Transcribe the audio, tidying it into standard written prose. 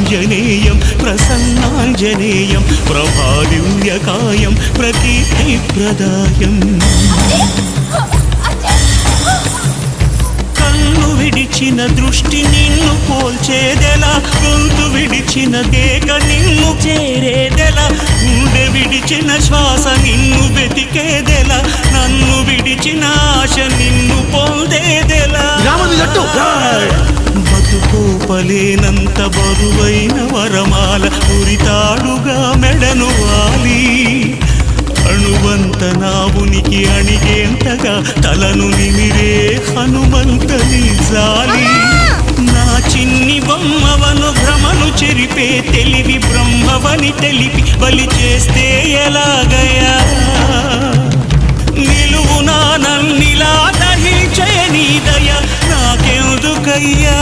ఆంజనేయం ప్రసన్నాంజనేయం ప్రభాదివ్యకాయం ప్రకీర్తిప్రదాయం కన్ను విడిచిన దృష్టి నిన్ను పోల్చేదెలా గొంతు విడిచిన కేక నిన్ను చేరేదెలా గుండె విడిచిన శ్వాస నిన్ను వెతికేదెలా నన్ను విడిచిన ఆశ నిన్ను పొందేదెలా బతుకోపలేనంత బరువైన వరమాల ఉరితాడుగా మెడను వాలి అణువంత నా ఉనికి అణిగేంతగా తలను నిమిరే హనుమంతని జాలి నా చిన్ని బొమ్మవను భ్రమను చెరిపే తెలివి బ్రహ్మవని తెలిపి బలి చేస్తే ఎలాగయ్యా నిలువునా నన్నిలా దహించే నీ దయ నాకెందుకయ్యా